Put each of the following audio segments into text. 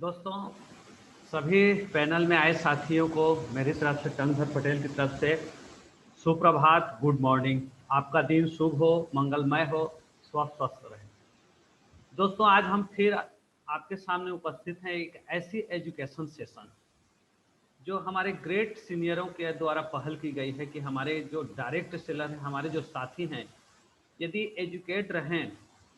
दोस्तों, सभी पैनल में आए साथियों को मेरी तरफ से टंकधर पटेल की तरफ से सुप्रभात, गुड मॉर्निंग। आपका दिन शुभ हो, मंगलमय हो, स्वस्थ रहे। दोस्तों, आज हम फिर आपके सामने उपस्थित हैं एक ऐसी एजुकेशन सेशन जो हमारे ग्रेट सीनियरों के द्वारा पहल की गई है कि हमारे जो डायरेक्ट सेलर हैं, हमारे जो साथी हैं, यदि एजुकेट रहें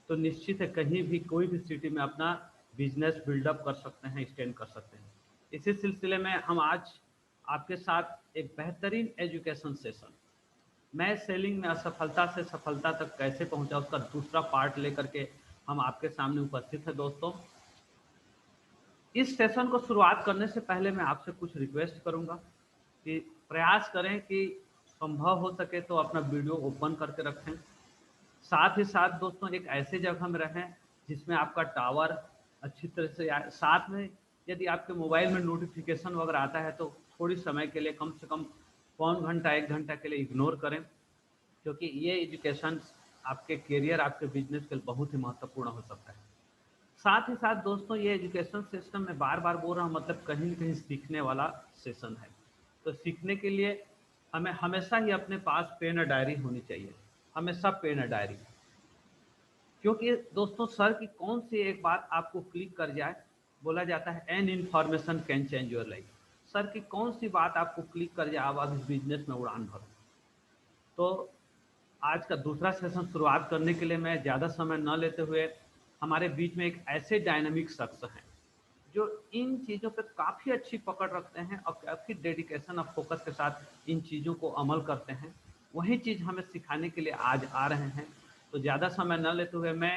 तो निश्चित है कहीं भी कोई भी सिटी में अपना बिजनेस बिल्डअप कर सकते हैं, स्टैंड कर सकते हैं। इसी सिलसिले में हम आज आपके साथ एक बेहतरीन एजुकेशन सेशन, मैं सेलिंग में असफलता से सफलता तक कैसे पहुंचा, उसका दूसरा पार्ट लेकर के हम आपके सामने उपस्थित है। दोस्तों, इस सेशन को शुरुआत करने से पहले मैं आपसे कुछ रिक्वेस्ट करूंगा कि प्रयास करें कि संभव हो सके तो अपना वीडियो ओपन करके रखें। साथ ही साथ दोस्तों, एक ऐसे जगह में रहें जिसमें आपका टावर अच्छी तरह से आए। साथ में यदि आपके मोबाइल में नोटिफिकेशन वगैरह आता है तो थोड़ी समय के लिए, कम से कम पौन घंटा 1 घंटा के लिए इग्नोर करें, क्योंकि ये एजुकेशन आपके करियर, आपके बिजनेस के लिए बहुत ही महत्वपूर्ण हो सकता है। साथ ही साथ दोस्तों, ये एजुकेशन सिस्टम में बार बार बोल रहा हूँ, मतलब कहीं न कहीं सीखने वाला सेशन है। तो सीखने के लिए हमें हमेशा ही अपने पास पेन और डायरी होनी चाहिए, हमेशा पेन और डायरी। क्योंकि दोस्तों, सर की कौन सी एक बात आपको क्लिक कर जाए, बोला जाता है an information can change your life. Sir की कौन सी बात आपको क्लिक कर जाए, अब इस बिजनेस में उड़ान भरो। तो आज का दूसरा सेशन शुरुआत करने के लिए मैं ज़्यादा समय न लेते हुए, हमारे बीच में एक ऐसे डायनामिक शख्स हैं जो इन चीज़ों पे काफ़ी अच्छी पकड़ रखते हैं और काफ़ी डेडिकेशन और फोकस के साथ इन चीज़ों को अमल करते हैं। वही चीज़ हमें सिखाने के लिए आज आ रहे हैं। तो ज़्यादा समय न लेते हुए मैं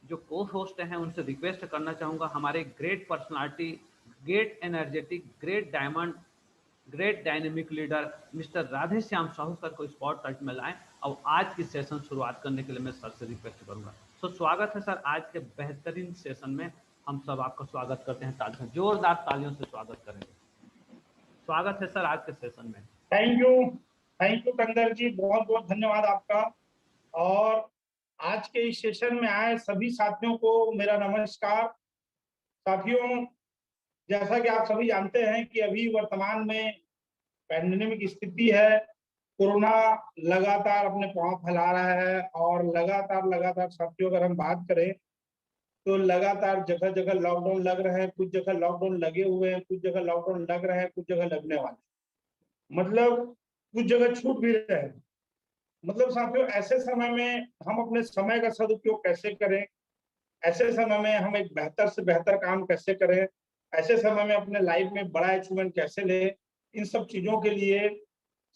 जो को होस्ट हैं उनसे रिक्वेस्ट करना चाहूँगा, हमारे great personality, great energetic, great diamond, great dynamic leader mister Radhe Shyam Sahu sir को स्पॉटलाइट में लाएं और आज की सेशन शुरुआत करने के लिए मैं सर से रिक्वेस्ट करूंगा। तो स्वागत है सर आज के बेहतरीन सेशन में। हम सब आपका स्वागत करते हैं, तालियों, जोरदार तालियों से स्वागत करेंगे। स्वागत है सर आज के सेशन में। थैंक यू कंदर जी, बहुत बहुत धन्यवाद आपका। और आज के इस सेशन में आए सभी साथियों को मेरा नमस्कार। साथियों, जैसा कि आप सभी जानते हैं कि अभी वर्तमान में पैंडेमिक स्थिति है। कोरोना लगातार अपने पांव फैला रहा है और लगातार साथियों, अगर हम बात करें तो लगातार जगह जगह लॉकडाउन लग रहे हैं। कुछ जगह लॉकडाउन लगे हुए हैं, कुछ जगह लॉकडाउन लग रहे हैं, कुछ जगह लगने वाले, मतलब कुछ जगह छूट भी रहे हैं। मतलब साथियों, ऐसे समय में हम अपने समय का सदुपयोग कैसे करें, ऐसे समय में हम एक बेहतर से बेहतर काम कैसे करें, ऐसे समय में अपने लाइफ में बड़ा अचीवमेंट कैसे लें, इन सब चीजों के लिए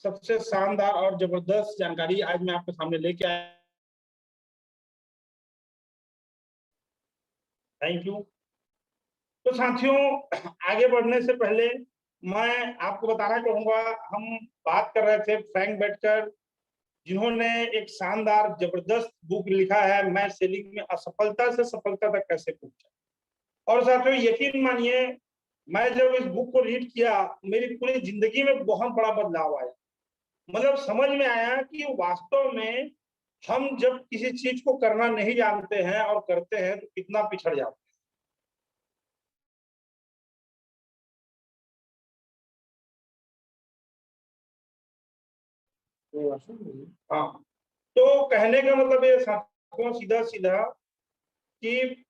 सबसे शानदार और जबरदस्त जानकारी आज मैं आपके सामने लेके आया। Thank you. तो साथियों, आगे बढ़ने से पहले मैं आपको बताना चाहूंगा, हम बात कर रहे थे फ्रैंक बेटकर, जिन्होंने एक शानदार जबरदस्त बुक लिखा है, मैं सेलिंग में असफलता से सफलता तक कैसे पहुंचा। और साथियों, यकीन मानिए, मैं जब इस बुक को रीड किया, मेरी पूरी जिंदगी में बहुत बड़ा बदलाव आया। मतलब समझ में आया कि वास्तव में हम जब किसी चीज को करना नहीं जानते हैं और करते हैं तो कितना पिछड़ जाते हैं। हाँ, तो कहने का मतलब ये साथियों, सीधा सीधा कि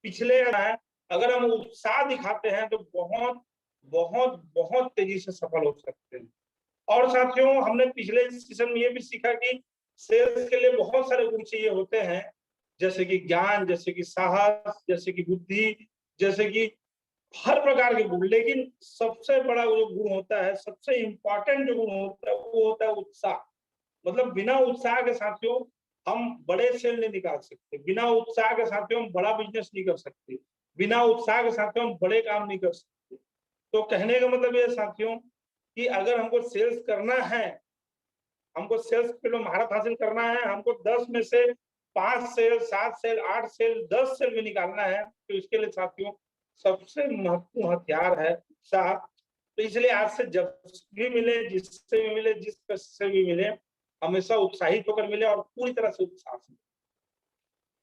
पिछले है, अगर हम उत्साह दिखाते हैं तो बहुत बहुत बहुत तेजी से सफल हो सकते हैं। और साथियों, हमने पिछले सेशन में ये भी सीखा कि सेल्स के लिए बहुत सारे गुण चाहिए होते हैं, जैसे कि ज्ञान, जैसे कि साहस, जैसे कि बुद्धि, जैसे कि हर प्रकार के गुण। लेकिन सबसे बड़ा जो गुण होता है, सबसे इंपॉर्टेंट जो गुण होता है, वो होता है उत्साह। मतलब बिना उत्साह के साथियों हम बड़े सेल नहीं निकाल सकते, बिना उत्साह के साथियों हम बड़ा बिजनेस नहीं कर सकते, बिना उत्साह के साथियों हम बड़े काम नहीं कर सकते। तो कहने का मतलब ये साथियों कि अगर हमको सेल्स करना है, हमको सेल्स में महारत हासिल करना है, हमको 10 में से 5 सेल, 7 सेल, 8 सेल, 10 सेल भी निकालना है, तो इसके लिए साथियों सबसे महत्वपूर्ण हथियार है उत्साह। तो इसलिए आज से जब भी मिले, जिससे भी मिले, जिस से भी मिले, हमेशा उत्साहित होकर मिले और पूरी तरह से उत्साह से।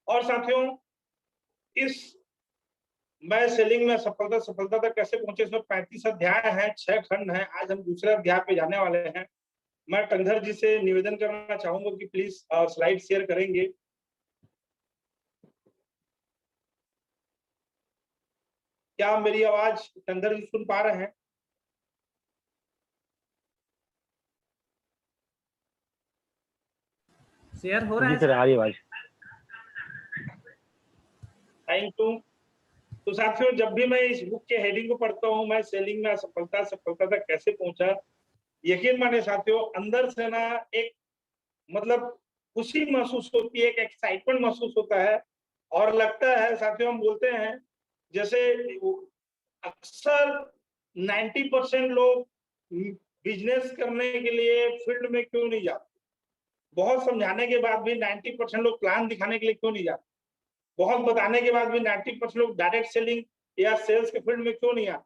और साथियों, इस मैं सेलिंग में सफलता तक कैसे पहुंचे, इसमें 35 अध्याय हैं, 6 खंड हैं। आज हम दूसरे अध्याय पे जाने वाले हैं। मैं टंडर जी से निवेदन करना चाहूंगा कि प्लीज स्लाइड शेयर करेंगे। क्या मेरी आवाज टंडर जी सुन पा रहे हैं? शेयर हो रहा है सर, आ रही है आवाज। Thank you. तो साथियों, जब भी मैं इस बुक के हेडिंग को पढ़ता हूँ, मैं सेलिंग में सफलता तक कैसे पहुंचा, यकीन माने साथियों, अंदर से ना एक मतलब खुशी महसूस होती है, एक एक्साइटमेंट महसूस होता है। और लगता है साथियों, हम बोलते हैं जैसे अक्सर 90% लोग बिजनेस करने के लिए फील्ड में क्यों नहीं जाते, बहुत समझाने के बाद भी 90% लोग प्लान दिखाने के लिए क्यों नहीं जाते, बहुत बताने के बाद भी 90% लोग डायरेक्ट सेलिंग या सेल्स के फील्ड में क्यों नहीं आते,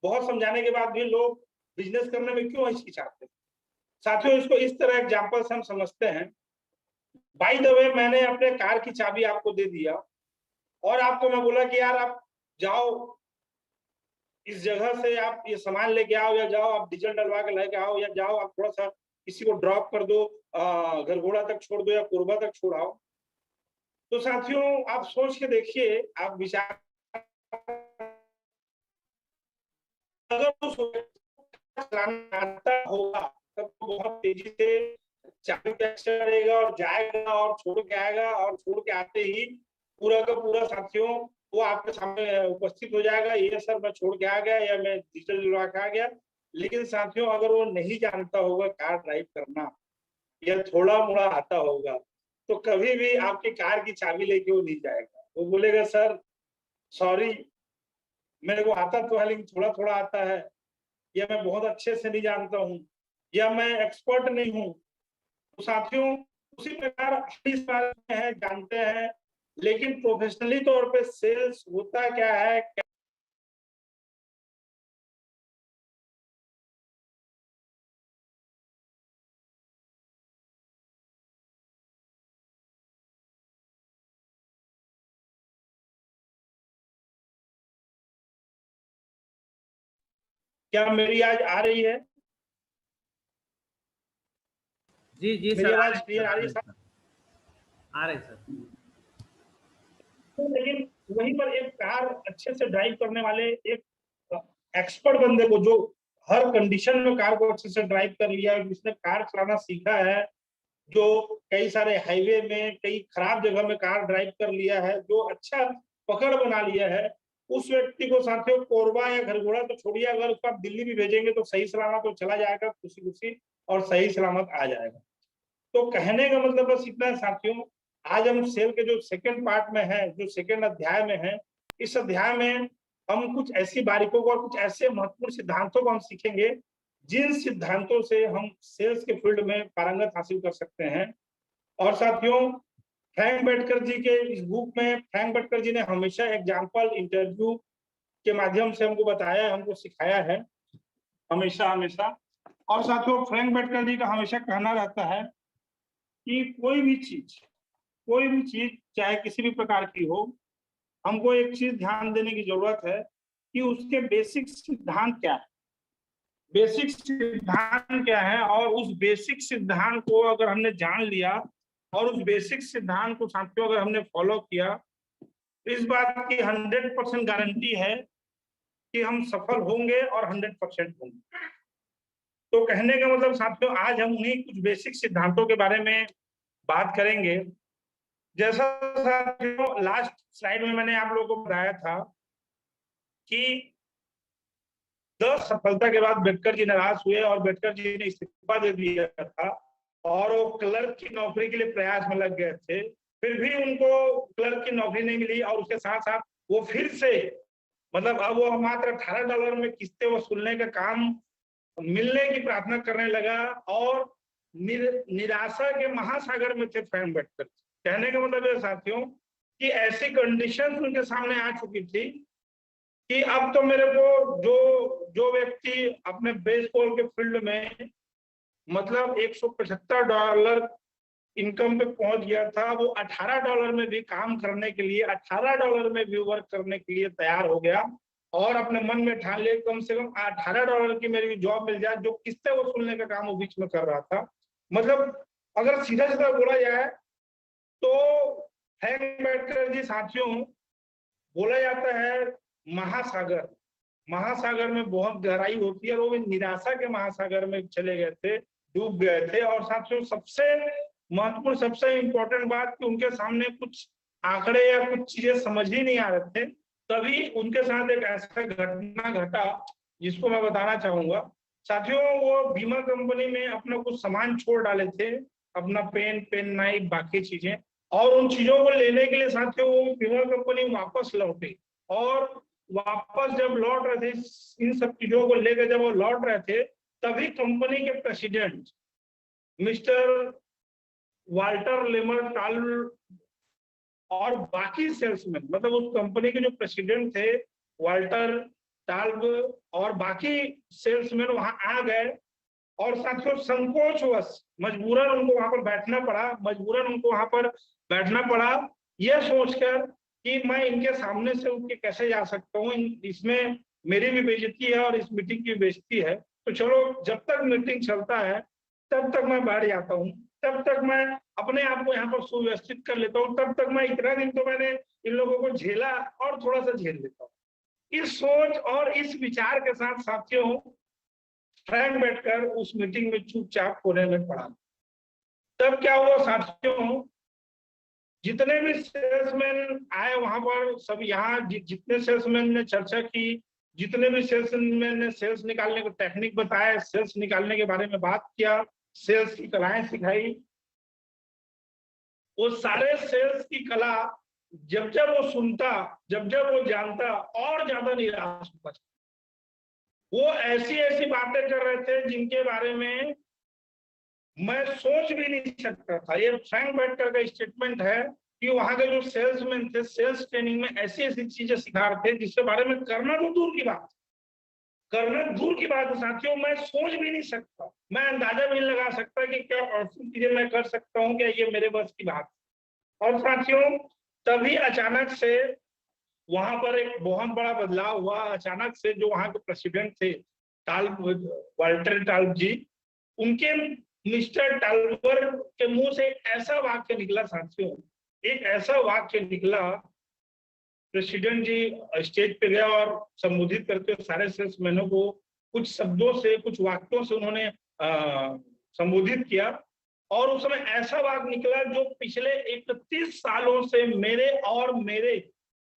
बहुत समझाने के बाद भी लोग बिजनेस करने में क्यों हिचकिचाते हैं। साथियों, इसको इस तरह एग्जांपल से हम समझते हैं। बाय द वे, मैंने अपने कार की चाबी आपको दे दिया और आपको मैं बोला कि यार आप जाओ इस जगह से, आप ये सामान लेके आओ, या जाओ आप डीजल डलवा के लेके आओ, या जाओ आप थोड़ा सा किसी को ड्रॉप कर दो, गरगोड़ा तक छोड़ दो या कोरबा तक छोड़ आओ। तो साथियों, आप सोच के देखिए, आप विचार, अगर उस चलाना आता होगा तब तो बहुत तेजी से चाबी कैच करेगा और जाएगा और छोड़ के आएगा, और छोड़ के आते ही पूरा का पूरा साथियों वो आपके सामने उपस्थित हो जाएगा, ये सर मैं छोड़ के आ गया या मैं डीजल डलवा के आ गया। लेकिन साथियों, अगर वो नहीं जानता होगा कार ड्राइव करना या थोड़ा मोड़ा आता होगा, तो कभी भी आपकी कार की चाबी लेके वो नहीं जाएगा। वो बोलेगा सर सॉरी, मेरे को आता तो है लेकिन थोड़ा थोड़ा आता है, या मैं बहुत अच्छे से नहीं जानता हूँ, या मैं एक्सपर्ट नहीं हूँ। तो साथियों, उसी प्रकार हम इस बारे में है, जानते हैं, लेकिन प्रोफेशनली तौर पे सेल्स होता क्या है, क्या मेरी आज आ रही है? जी जी मेरी सर, आवाज क्लियर आ रही है सर? आ रही सर। लेकिन वहीं पर एक कार अच्छे से ड्राइव करने वाले एक एक्सपर्ट बंदे को, जो हर कंडीशन में कार को अच्छे से ड्राइव कर लिया है, जिसने कार चलाना सीखा है, जो कई सारे हाईवे में कई खराब जगह में कार ड्राइव कर लिया है, जो अच्छा पकड़ बना लिया है, उस व्यक्ति को साथियों कोरबा या घरघोड़ा तो छोड़िए, अगर उसको आप दिल्ली भी भेजेंगे तो सही सलामत तो चला जाएगा, खुशी खुशी और सही सलामत आ जाएगा। तो कहने का मतलब बस इतना है साथियों, आज हम सेल के जो सेकंड पार्ट में है, जो सेकंड अध्याय में है, इस अध्याय में हम कुछ ऐसी बारीकों को और कुछ ऐसे महत्वपूर्ण सिद्धांतों को हम सीखेंगे, जिन सिद्धांतों से हम सेल्स के फील्ड में पारंगत हासिल कर सकते हैं। और साथियों, फ्रैंक बेटकर जी के इस बुक में फ्रैंक बेटकर जी ने हमेशा एग्जाम्पल इंटरव्यू के माध्यम से हमको बताया है, हमको सिखाया है, हमेशा हमेशा। और साथियों, फ्रैंक बेटकर जी का हमेशा कहना रहता है कि कोई भी चीज चाहे किसी भी प्रकार की हो, हमको एक चीज ध्यान देने की जरूरत है कि उसके बेसिक सिद्धांत क्या है, बेसिक सिद्धांत क्या है। और उस बेसिक सिद्धांत को अगर हमने जान लिया और उस बेसिक सिद्धांत को साथियों अगर हमने फॉलो किया, तो इस बात की 100% गारंटी है कि हम सफल होंगे और 100% होंगे। तो कहने का मतलब साथियों, आज हम उन्हीं कुछ बेसिक सिद्धांतों के बारे में बात करेंगे। जैसा साथियों लास्ट स्लाइड में मैंने आप लोगों को बताया था कि 10 सफलता के बाद बेटकर जी निराश हुए और बेटकर जी ने इस्तीफा दे दिया था और वो क्लर्क की नौकरी के लिए प्रयास में लग गए थे। फिर भी उनको क्लर्क की नौकरी नहीं मिली और उसके साथ साथ वो फिर से मतलब अब वो मात्र $18 में किस्तें वसूलने का काम मिलने की प्रार्थना करने लगा और निराशा के महासागर में थे फ्रैंक बेटकर। कहने का मतलब है साथियों कि ऐसी कंडीशन उनके सामने आ चुकी थी कि अब तो मेरे को जो व्यक्ति अपने बेसबॉल के फील्ड में मतलब $175 इनकम पे पहुंच गया था, वो $18 में भी काम करने के लिए, $18 में भी वर्क करने के लिए तैयार हो गया और अपने मन में ठान लिया कम से कम $18 की मेरी जॉब मिल जाए, जो किस्तें वसूलने का काम वो बीच में कर रहा था। मतलब अगर सीधा सीधा बोला जाए तो फ्रैंक बैटकर जी साथियों, बोला जाता है महासागर, महासागर में बहुत गहराई होती है और वो निराशा के महासागर में चले गए थे, डूब गए थे। और साथियों सबसे महत्वपूर्ण, सबसे इंपॉर्टेंट बात कि उनके सामने कुछ आंकड़े या कुछ चीजें समझ ही नहीं आ रहे थे, तभी उनके साथ एक ऐसा घटना घटा जिसको मैं बताना चाहूंगा। साथियों वो बीमा कंपनी में अपना कुछ सामान छोड़ डाले थे, अपना पेन नाइफ बाकी चीजें, और उन चीजों को लेने के लिए साथियों वो बीमा कंपनी वापस लौटे। और वापस जब लौट रहे थे, इन सब चीजों को लेकर जब वो लौट रहे थे, तभी कंपनी के प्रेसिडेंट मिस्टर वाल्टर लेमरटाल और बाकी सेल्समैन, मतलब उस कंपनी के जो प्रेसिडेंट थे वाल्टर टाल्ब और बाकी सेल्समैन वहां आ गए। और साथियों संकोचवश मजबूरन उनको वहां पर बैठना पड़ा, यह सोचकर कि मैं इनके सामने से उठ के कैसे जा सकता हूँ, इसमें मेरी भी बेइज्जती है और इस मीटिंग की बेइज्जती है, तो चलो जब तक मीटिंग चलता है तब तक मैं बैठ जाता हूँ, तब तक मैं अपने आप को यहाँ पर सुव्यवस्थित कर लेता हूँ, तब तक मैं इतना दिन तो मैंने इन लोगों को झेला और थोड़ा सा झेल लेता हूँ। इस सोच और इस विचार के साथ साथियों फ्रैंक बैटकर उस मीटिंग में चुपचाप कोने में पड़ा। तब क्या हुआ साथियों, जितने भी सेल्समैन आए वहां पर, सब यहाँ जितने सेल्समैन ने चर्चा की, जितने भी सेल्समैन ने सेल्स निकालने को टेक्निक बताया, सेल्स निकालने के बारे में बात किया, सेल्स की कलाएं सिखाई, वो सारे सेल्स की कला जब जब वो सुनता, जब जब वो जानता, और ज्यादा निराश होता। वो ऐसी ऐसी बातें कर रहे थे जिनके बारे में मैं सोच भी नहीं सकता था। ये फ्रैंक बैटकर का स्टेटमेंट है कि वहां के जो सेल्समैन थे, सेल्स ट्रेनिंग में ऐसी ऐसी चीजें सिखा रहे थे जिसके बारे में करना तो दूर की बात है साथियों, मैं सोच भी नहीं सकता, मैं अंदाजा भी नहीं लगा सकता कि क्या ऐसी चीजें मैं कर सकता हूँ, क्या ये मेरे बस की बात। और साथियों तभी अचानक से वहां पर एक बहुत बड़ा बदलाव हुआ। अचानक से जो वहां के प्रेसिडेंट थे वाल्टर टाल्ब जी, उनके मिस्टर टाल्बर के मुंह से एक ऐसा वाक्य निकला साथियों, एक ऐसा वाक्य निकला, प्रेसिडेंट जी स्टेज पे गया और संबोधित करते हुए सारे सेल्समैनों को कुछ शब्दों से, कुछ वाक्यों से उन्होंने संबोधित किया। और उस समय ऐसा वाक्य निकला जो पिछले 31 सालों से मेरे और मेरे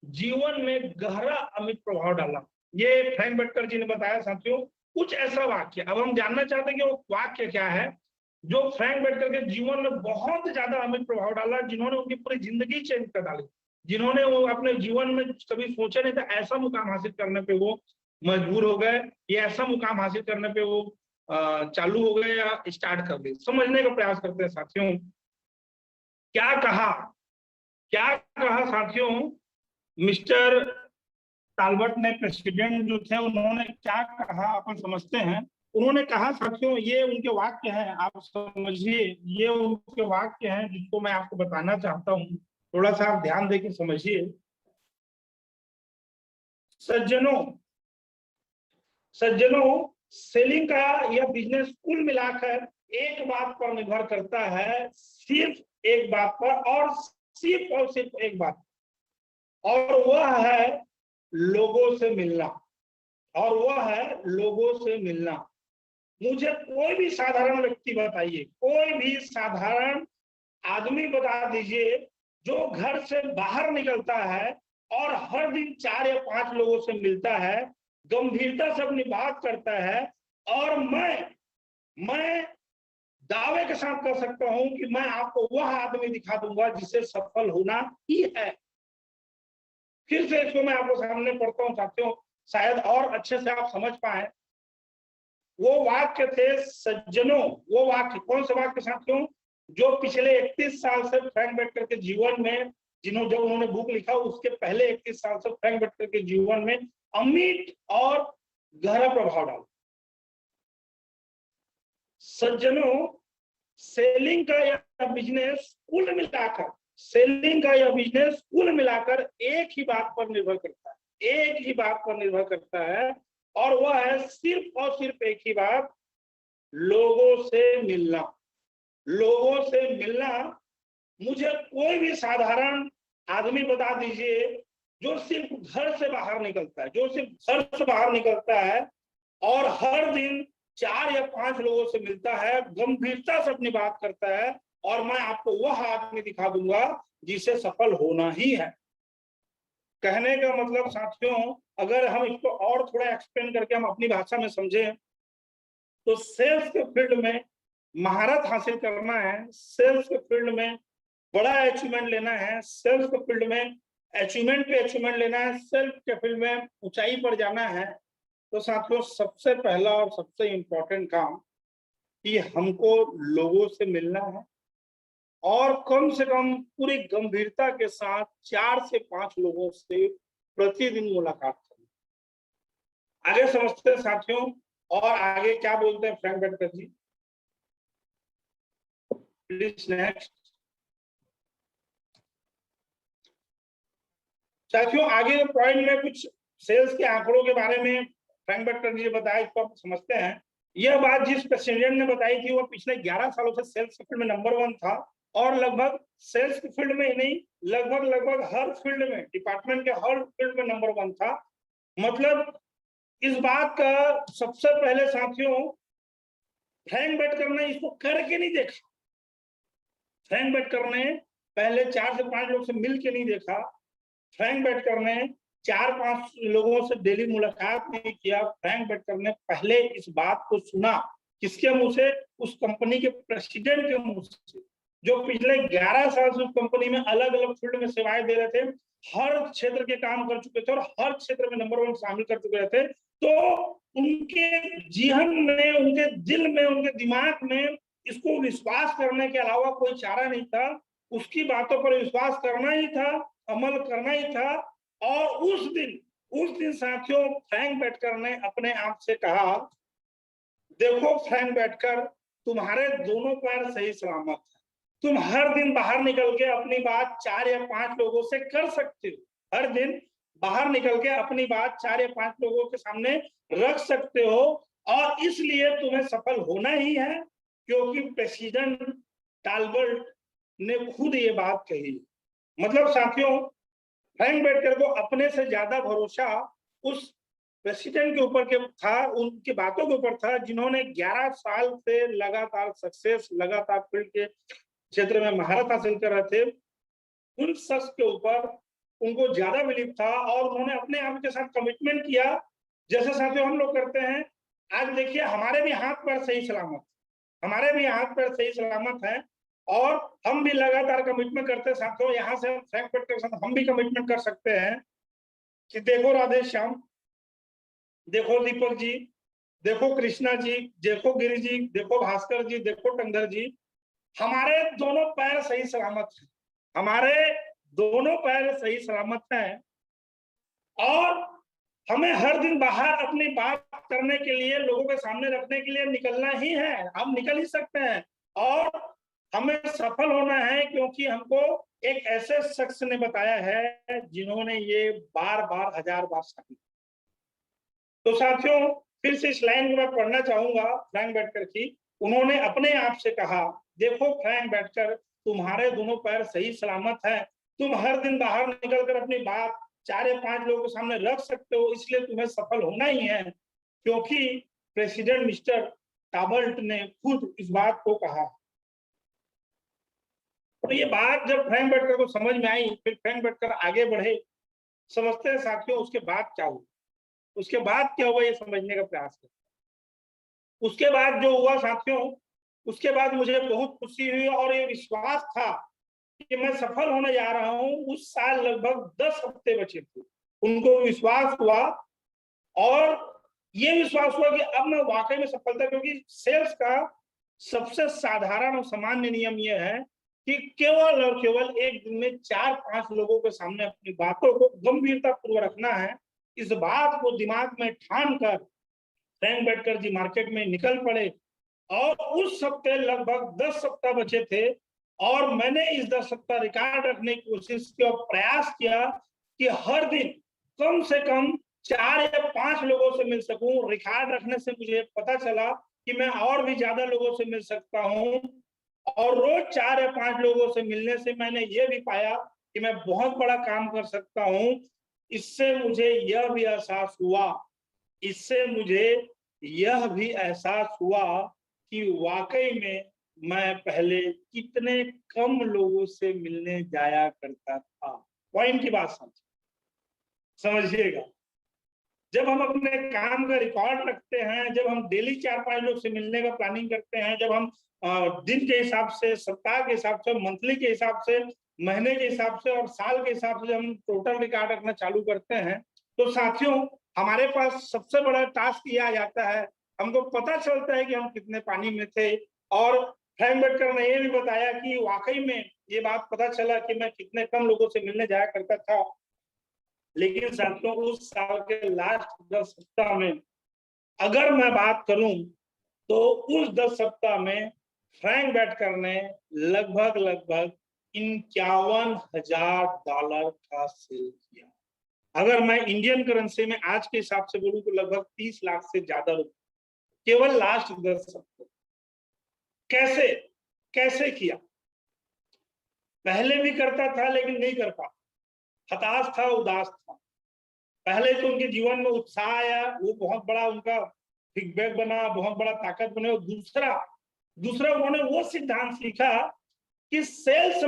जीवन में गहरा अमिट प्रभाव डाला। ये फ्रैंक बैटकर जी ने बताया साथियों, कुछ ऐसा वाक्य। अब हम जानना चाहते हैं कि वो वाक्य क्या है जो फ्रैंक बैटकर के जीवन में बहुत ज्यादा अमिट प्रभाव डाला, जिन्होंने उनकी पूरी जिंदगी चेंज कर डाली, जिन्होंने वो अपने जीवन में कभी सोचा नहीं था ऐसा मुकाम हासिल करने पे वो मजबूर हो गए, ये ऐसा मुकाम हासिल करने पे वो चालू हो गए या स्टार्ट कर दिए। समझने का प्रयास करते हैं साथियों, क्या कहा साथियों मिस्टर टाल्बर्ट ने, प्रेसिडेंट जो थे, उन्होंने क्या कहा अपन समझते हैं। उन्होंने कहा साथियों, ये उनके वाक्य हैं, आप समझिए, ये उनके वाक्य हैं जिसको मैं आपको बताना चाहता हूँ, थोड़ा सा आप ध्यान देकर समझिए। सज्जनों सेलिंग का यह बिजनेस कुल मिलाकर एक बात पर निर्भर करता है, सिर्फ एक बात पर, और सिर्फ एक बात, और वह है लोगों से मिलना। मुझे कोई भी साधारण व्यक्ति बताइए, कोई भी साधारण आदमी बता दीजिए जो घर से बाहर निकलता है और हर दिन 4 या 5 लोगों से मिलता है, गंभीरता से अपनी बात करता है, और मैं दावे के साथ कह सकता हूं कि मैं आपको वह आदमी दिखा दूंगा जिसे सफल होना ही है। फिर से इसको मैं आपको सामने पढ़ता हूं साथियों, शायद और अच्छे से आप समझ पाए। वो वाक्य थे सज्जनों, वो वाक्य कौन से वाक्य साथियों, जो पिछले 31 साल से फ्रैंक बैटकर के जीवन में, जब उन्होंने बुक लिखा उसके पहले 31 साल से फ्रैंक बैटकर के जीवन में अमिट और गहरा प्रभाव डाला। सेलिंग का यह बिजनेस कुल मिलाकर, सेलिंग का यह बिजनेस कुल मिलाकर एक ही बात पर निर्भर करता है, एक ही बात पर निर्भर करता है, और वह है सिर्फ और सिर्फ एक ही बात, लोगों से मिलना। लोगों से मिलना। मुझे कोई भी साधारण आदमी बता दीजिए जो सिर्फ घर से बाहर निकलता है, जो सिर्फ घर से बाहर निकलता है और हर दिन 4 या 5 लोगों से मिलता है, गंभीरता से अपनी बात करता है, और मैं आपको वह आदमी दिखा दूंगा जिसे सफल होना ही है। कहने का मतलब साथियों, अगर हम इसको और थोड़ा एक्सप्लेन करके हम अपनी भाषा में समझें, तो सेल्स के फील्ड में महारत हासिल करना है, सेल्स के फील्ड में बड़ा अचीवमेंट लेना है, सेल्स के फील्ड में अचीवमेंट पे अचीवमेंट लेना है, सेल्स के फील्ड में ऊंचाई पर जाना है, तो साथियों सबसे पहला और सबसे इम्पोर्टेंट काम कि हमको लोगों से मिलना है और कम से कम पूरी गंभीरता के साथ 4 से 5 लोगों से प्रतिदिन मुलाकात करना। आगे समझते हैं साथियों, और आगे क्या बोलते हैं Frank Bettger ji, please next. साथियों आगे पॉइंट में कुछ सेल्स के आंकड़ों के बारे में फ्रैंक बेटकर जी ने बताया, इसको आप समझते हैं। यह बात जिस प्रेसिडेंट ने बताई थी वो पिछले 11 सालों से सेल्स के फील्ड में नंबर 1 था, और लगभग सेल्स के फील्ड में ही नहीं, लगभग हर फील्ड में, डिपार्टमेंट के हर फील्ड में नंबर 1 था। मतलब इस बात का सबसे पहले साथियों फ्रैंक बेटकर ने इसको करके नहीं देखा। फ्रैंक बेटकर ने पहले 4 से 5 लोग से मिल के नहीं देखा, फ्रैंक बेटकर ने 4-5 लोगों से डेली मुलाकात नहीं किया। फ्रैंक बेटकर ने पहले इस बात को सुना, किसके मुंह से? उस कंपनी के प्रेसिडेंट के मुंह से, जो पिछले 11 साल से उस कंपनी में अलग अलग फील्ड में सेवाएं दे रहे थे, हर क्षेत्र के काम कर चुके थे और हर क्षेत्र में नंबर 1 शामिल कर चुके थे। तो उनके जीवन में, उनके दिल में, उनके दिमाग में इसको विश्वास करने के अलावा कोई चारा नहीं था। उसकी बातों पर विश्वास करना ही था, अमल करना ही था। और उस दिन साथियों फ्रैंक बेटकर ने अपने आप से कहा, देखो फ्रैंक बेटकर, तुम्हारे दोनों पैर सही सलामत है, तुम हर दिन बाहर निकल के अपनी बात 4 या 5 लोगों से कर सकते हो, हर दिन बाहर निकल के अपनी बात 4 या 5 लोगों के सामने रख सकते हो, और इसलिए तुम्हें सफल होना ही है, क्योंकि प्रेसिडेंट टालबर्ट ने खुद ये बात कही। मतलब साथियों फ्रैंक बेटकर को अपने से ज्यादा भरोसा उस प्रेसिडेंट के ऊपर के था, उनकी बातों के ऊपर था, जिन्होंने 11 साल से लगातार सक्सेस, लगातार फील्ड के क्षेत्र में महारत हासिल कर रहे थे। उन शख्स के ऊपर उनको ज्यादा बिलीव था और उन्होंने अपने आप के साथ कमिटमेंट किया, जैसे साथियों हम लोग करते हैं। आज देखिए हमारे भी हाथ पैर सही सलामत, हमारे भी हाथ पैर सही सलामत है, और हम भी लगातार कमिटमेंट करते हैं साथियों। यहाँ से फ्रैंक बेटकर के साथ हम भी कमिटमेंट कर सकते हैं कि देखो राधे श्याम, देखो दीपक जी, देखो कृष्णा जी, देखो गिरी जी, देखो भास्कर जी, देखो टंडर जी, हमारे दोनों पैर सही सलामत हैं, हमारे दोनों पैर सही सलामत हैं, और हमें हर दिन बाहर अपनी बात करने के लिए, लोगों के सामने रखने के लिए निकलना ही है, हम निकल ही सकते हैं। और हमें सफल होना है क्योंकि हमको एक ऐसे शख्स ने बताया है जिन्होंने ये बार बार, 1000 बार साबित। तो साथियों फिर से इस लाइन को मैं पढ़ना चाहूंगा फ्रैंक बेटकर की। उन्होंने अपने आप से कहा, देखो फ्रैंक बेटकर, तुम्हारे दोनों पैर सही सलामत है, तुम हर दिन बाहर निकलकर अपनी बात 4 या 5 लोगों के सामने रख सकते हो, इसलिए तुम्हें सफल होना ही है, क्योंकि प्रेसिडेंट मिस्टर टाबल्ट ने खुद इस बात को कहा। तो ये बात जब फ्रैंक बेटकर को समझ में आई, फिर फ्रैंक बेटकर आगे बढ़े। समझते हैं साथियों उसके बाद क्या हुआ, उसके बाद क्या हुआ ये समझने का प्रयास करें। उसके बाद जो हुआ साथियों, उसके बाद मुझे बहुत खुशी हुई और ये विश्वास था कि मैं सफल होने जा रहा हूं। उस साल लगभग 10 हफ्ते बचे थे, उनको विश्वास हुआ, और ये विश्वास हुआ कि अब मैं वाकई में सफलता, क्योंकि सेल्स का सबसे साधारण और सामान्य नियम यह है कि केवल और केवल एक दिन में 4-5 लोगों के सामने अपनी बातों को गंभीरता पूर्वक रखना है। इस बात को दिमाग में ठान कर फ्रैंक बेटकर जी मार्केट में निकल पड़े और उस हफ्ते लगभग 10 सप्ताह बचे थे और मैंने इस 10 सप्ताह रिकॉर्ड रखने की कोशिश की और प्रयास किया कि हर दिन कम से कम 4 या 5 लोगों से मिल सकूं। रिकॉर्ड रखने से मुझे पता चला कि मैं और भी ज्यादा लोगों से मिल सकता हूं और रोज 4 या 5 लोगों से मिलने से मैंने ये भी पाया कि मैं बहुत बड़ा काम कर सकता हूं। इससे मुझे यह भी एहसास हुआ कि वाकई में मैं पहले कितने कम लोगों से मिलने जाया करता था। पॉइंट की बात समझिएगा। जब हम अपने काम का रिकॉर्ड रखते हैं, जब हम डेली 4-5 लोग से मिलने का प्लानिंग करते हैं, जब हम दिन के हिसाब से, सप्ताह के हिसाब से, मंथली के हिसाब से, महीने के हिसाब से और साल के हिसाब से हम टोटल रिकॉर्ड रखना चालू करते हैं, तो साथियों हमारे पास सबसे बड़ा टास्क यह आ जाता है, हमको पता चलता है कि हम कितने पानी में थे। और फ्रैंक बेटकर ने यह भी बताया कि वाकई में ये बात पता चला कि मैं कितने कम लोगों से मिलने जाया करता था। लेकिन साथियों उस साल के लास्ट 10 सप्ताह में अगर मैं बात करूं तो उस 10 सप्ताह में फ्रैंक बेटकर ने लगभग $51,000 का सेल किया। अगर मैं इंडियन करेंसी में आज के हिसाब से बोलूं तो लगभग 30 लाख से ज्यादा रुपए केवल लास्ट 10 सप्ताह। कैसे किया? पहले भी करता था लेकिन नहीं कर पाता, हताश था, उदास था। पहले तो उनके जीवन में उत्साह आया, वो बहुत बड़ा उनका फीडबैक बना, बहुत बड़ा ताकत बने। और दूसरा उन्होंने वो सिद्धांत सीखा कि सेल्स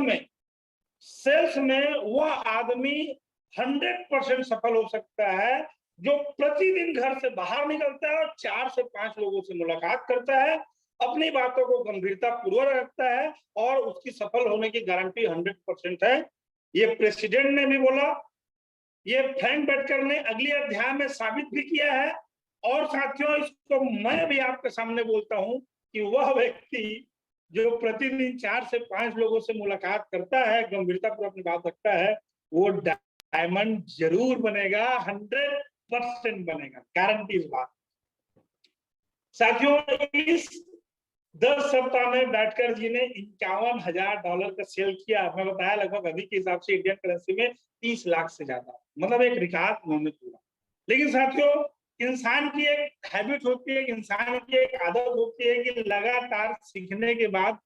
में वह आदमी 100% सफल हो सकता है जो प्रतिदिन घर से बाहर निकलता है और 4 से 5 लोगों से मुलाकात करता है, अपनी बातों को गंभीरता पूर्वक रखता है और उसकी सफल होने की गारंटी 100% है। ये प्रेसिडेंट ने भी बोला, ये फ्रैंक बेटकर ने अगले अध्याय में साबित भी किया है। और साथियों इसको मैं भी आपके सामने बोलता हूं कि वह व्यक्ति जो प्रतिदिन 4 से 5 लोगों से मुलाकात करता है, गंभीरता पर अपनी बात रखता है, वो डायमंड जरूर बनेगा, 100% बनेगा, गारंटी इस बात। साथियों इस 10 सप्ताह में बेटकर जी ने $51,000 का सेल किया। मैं बताया लगभग अभी के हिसाब से इंडियन करेंसी में 30 लाख से ज्यादा, मतलब एक रिकॉर्ड उन्होंने तोड़ा। लेकिन साथियों इंसान की एक हैबिट होती है, इंसान की एक आदत होती है कि लगातार सीखने के बाद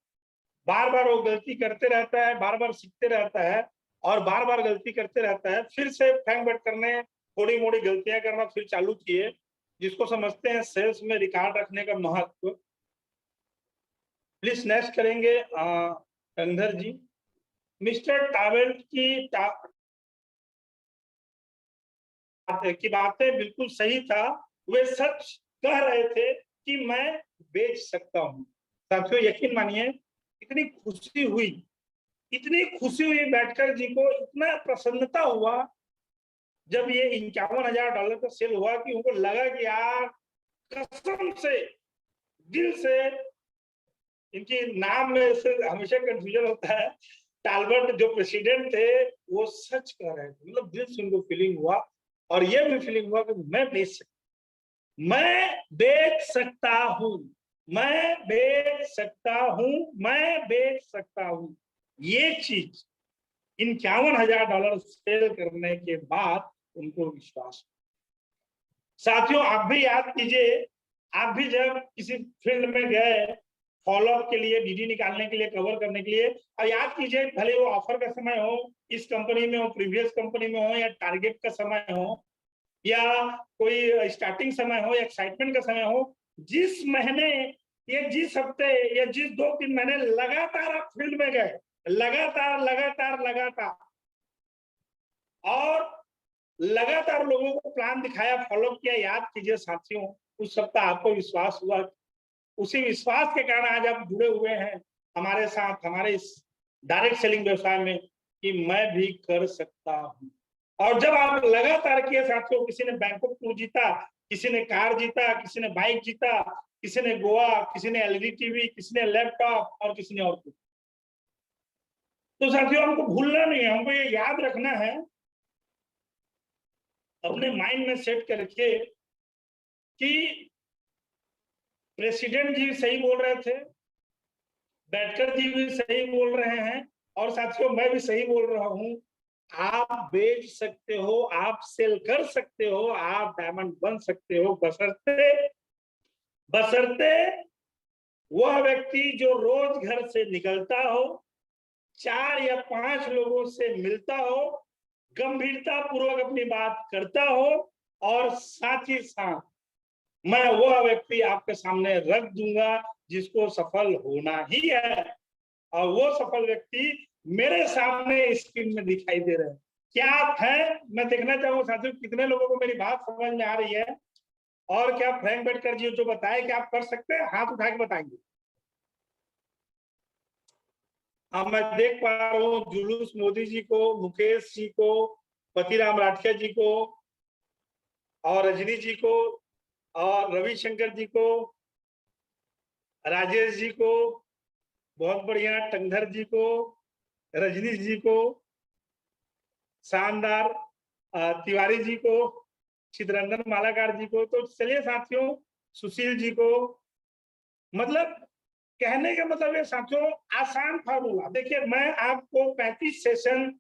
बार बार वो गलती करते रहता है, बार बार सीखते रहता है और बार बार गलती करते रहता है। फिर से फ्रैंक बेटकर ने थोड़ी मोड़ी गलतियां करना फिर चालू किए, जिसको समझते हैं सेल्स में रिकॉर्ड रखने का महत्व। प्लीज नेक्स्ट करेंगे कंधर जी। मिस्टर टावेल्ट की बातें बिल्कुल सही था, वे सच कह रहे थे कि मैं बेच सकता हूं। साथियों यकीन मानिए इतनी खुशी हुई बेटकर जी को, इतना प्रसन्नता हुआ जब ये $51,000 का सेल हुआ कि उनको लगा कि यार कसम से, दिल से, इनके नाम में से हमेशा कंफ्यूजन होता है, टालबर्ट जो प्रेसिडेंट थे वो सच कह रहे थे, मतलब दिल से उनको फीलिंग हुआ और ये भी फीलिंग हुआ कि मैं बेच सकता हूं। ये चीज $51,000 सेल करने के बाद उनको विश्वास। साथियों आप भी याद कीजिए, आप भी जब किसी फील्ड में गए फॉलोअप के लिए, डीडी निकालने के लिए, कवर करने के लिए, और याद कीजिए भले वो ऑफर का समय हो, इस कंपनी में हो, प्रीवियस कंपनी में हो, या टारगेट का समय हो, या कोई स्टार्टिंग समय हो, या एक्साइटमेंट का समय हो, जिस महीने या जिस हफ्ते या जिस 2-3 महीने लगातार आप फील्ड में गए, लगातार और लगातार लोगों को प्लान दिखाया, फॉलो किया, याद कीजिए साथियों उस सप्ताह आपको विश्वास हुआ, उसी विश्वास के कारण आज आप जुड़े हुए हैं हमारे साथ, हमारे इस डायरेक्ट सेलिंग व्यवसाय में कि मैं भी कर सकता हूं। और जब आप लगातार किए साथियों, किसी ने बैंकॉक टूर जीता, किसी ने कार जीता, किसी ने बाइक जीता, किसी ने गोवा, किसी ने एलईडी टीवी, किसी ने लैपटॉप और किसी ने और कुछ। तो साथियों हमको भूलना नहीं है, हमको ये याद रखना है, अपने माइंड में सेट करके कि प्रेसिडेंट जी सही बोल रहे थे, बैठकर जी भी सही बोल रहे हैं, और साथियों मैं भी सही बोल रहा हूं। आप बेच सकते हो, आप सेल कर सकते हो, आप डायमंड बन सकते हो, बशर्ते बशर्ते वह व्यक्ति जो रोज घर से निकलता हो, 4 या 5 लोगों से मिलता हो, गंभीरता पूर्वक अपनी बात करता हो, और साथ ही साथ मैं वह व्यक्ति आपके सामने रख दूंगा जिसको सफल होना ही है, और वो सफल व्यक्ति मेरे सामने स्क्रीन में दिखाई दे रहे हैं। क्या आप हैं? मैं देखना चाहूंगा साथियों कितने लोगों को मेरी बात समझ में आ रही है, और क्या फ्रैंक बैठकर जी जो बताए कि आप कर सकते हैं, हाथ उठा के बताएंगे। अब मैं देख पा रहा हूँ जुलूस मोदी जी को, मुकेश जी को, पतिराम राठिया जी को, और रजनी जी को, और रविशंकर जी को, राजेश जी को, बहुत बढ़िया, टंगधर जी को, रजनीश जी को, शानदार, तिवारी जी को, चित्रंजन मालाकार जी को। तो चलिए साथियों, सुशील जी को, मतलब कहने का मतलब ये साथियों, आसान फार्मूला देखिए, मैं आपको 35 सेशन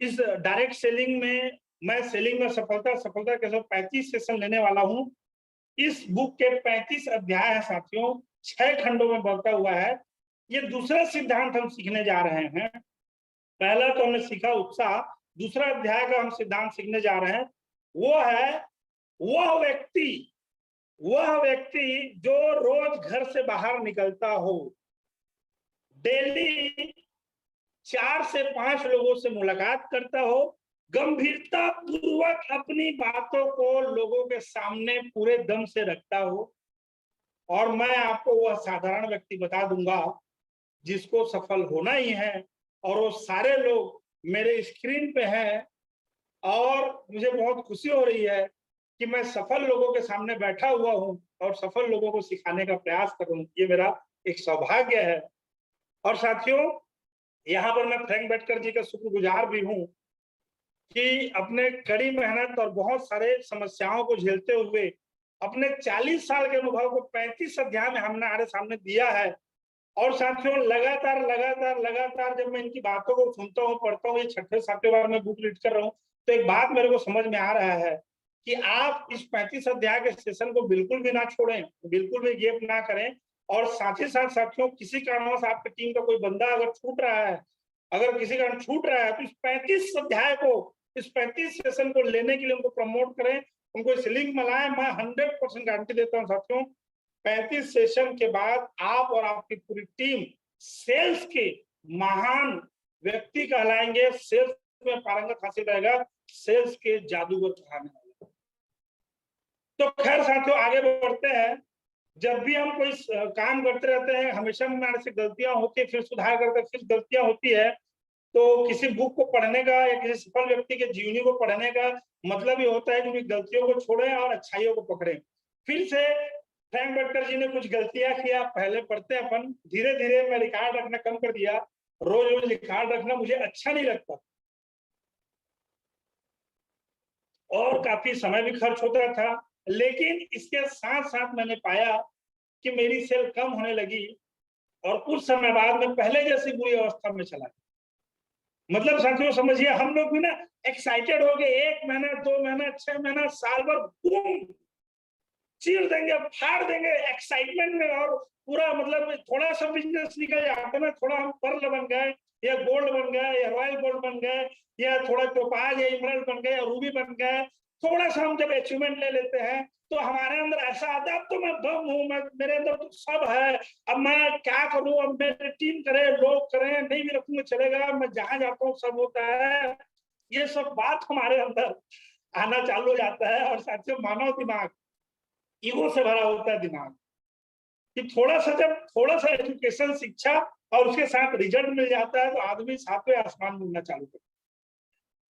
इस डायरेक्ट सेलिंग में, मैं सेलिंग में सफलता सफलता के साथ 35 सेशन लेने वाला हूं। इस बुक के 35 अध्याय है साथियों, 6 खंडों में बंटा हुआ है। ये दूसरा सिद्धांत हम सीखने जा रहे हैं। पहला तो हमने सीखा उत्साह, दूसरा अध्याय का हम सिद्धांत सीखने जा रहे हैं। वो है वह व्यक्ति जो रोज घर से बाहर निकलता हो, डेली 4 से 5 लोगों से मुलाकात करता हो, गंभीरता पूर्वक अपनी बातों को लोगों के सामने पूरे दम से रखता हो, और मैं आपको वह साधारण व्यक्ति बता दूंगा जिसको सफल होना ही है, और वो सारे लोग मेरे स्क्रीन पे हैं, और मुझे बहुत खुशी हो रही है कि मैं सफल लोगों के सामने बैठा हुआ हूं और सफल लोगों को सिखाने का प्रयास कर रहा हूं। ये मेरा एक सौभाग्य है। और साथियों, यहाँ पर मैं फ्रैंक बैठकर जी का शुक्रगुजार भी हूँ कि अपने कड़ी मेहनत और बहुत सारे समस्याओं को झेलते हुए अपने 40 साल के अनुभव को 35 अध्याय में हमने हमारे सामने दिया है। और साथियों, लगातार लगातार लगातार जब मैं इनकी बातों को सुनता हूँ, पढ़ता हूँ, ये 6ठे-7ठे बार मैं बुक रीड कर रहा हूँ, तो एक बात मेरे को समझ में आ रहा है कि आप इस 35 अध्याय के सेशन को बिल्कुल भी ना छोड़ें, बिल्कुल भी गैप ना करें। और साथ ही साथ साथियों, किसी कारणवश आपकी टीम का कोई बंदा अगर छूट रहा है, अगर किसी कारण छूट रहा है, तो इस 35 अध्याय को, इस 35 सेशन को लेने के लिए उनको प्रमोट करें, उनको इस लिंक में लाएं। मैं 100% गारंटी देता हूँ साथियों, 35 सेशन के बाद आप और आपकी पूरी टीम सेल्स के महान व्यक्ति कहलाएंगे, सेल्स में पारंगत हासिल रहेगा, सेल्स के जादूगर कहलाने वाले। तो खैर साथियों, आगे बढ़ते हैं। जब भी हम कोई काम करते रहते हैं, हमेशा हमारे से गलतियां होती है, फिर सुधार करते हैं, फिर गलतियां होती है। तो किसी बुक को पढ़ने का या किसी सफल व्यक्ति के जीवनी को पढ़ने का मतलब ये होता है कि उनकी गलतियों को छोड़ें और अच्छाइयों को पकड़ें। फिर से फ्रैंक बैटकर जी ने कुछ गलतियां किया, पहले पढ़ते अपन, धीरे धीरे मैं रिकॉर्ड रखना कम कर दिया, रोज रोज रिकॉर्ड रखना मुझे अच्छा नहीं लगता, और काफी समय भी खर्च होता था। लेकिन इसके साथ साथ मैंने पाया कि मेरी सेल कम होने लगी, और कुछ समय बाद में पहले जैसी बुरी अवस्था में चला गया। मतलब साथियों समझिए, हम लोग भी ना एक्साइटेड हो गए, 1 महीना, 2 महीना, 6 महीना, साल भर बूम चीर देंगे, फाड़ देंगे एक्साइटमेंट में, और पूरा मतलब थोड़ा सा बिजनेस निकल जाता ना, थोड़ा हम पर्ल बन गए, या गोल्ड बन गए, या रॉयल गोल्ड बन गए, या थोड़ा टोपाज या इमरल्ड बन गए, या रूबी बन गए, थोड़ा सा हम जब अचीवमेंट ले लेते हैं तो हमारे अंदर ऐसा आता है, अब तो मैं बम हूं, मैं, मेरे अंदर तो सब है, अब मैं क्या करूं, अब मेरी टीम करे, लोग करें, नहीं भी रखूंगा चलेगा, मैं जहां जाता हूँ सब होता है। ये सब बात हमारे अंदर आना चालू हो जाता है। और साथियों, मानव दिमाग ईगो से भरा होता है दिमाग, कि जब थोड़ा सा एजुकेशन, शिक्षा और उसके साथ रिजल्ट मिल जाता है तो आदमी सातवें आसमान में उड़ना चालू करता है।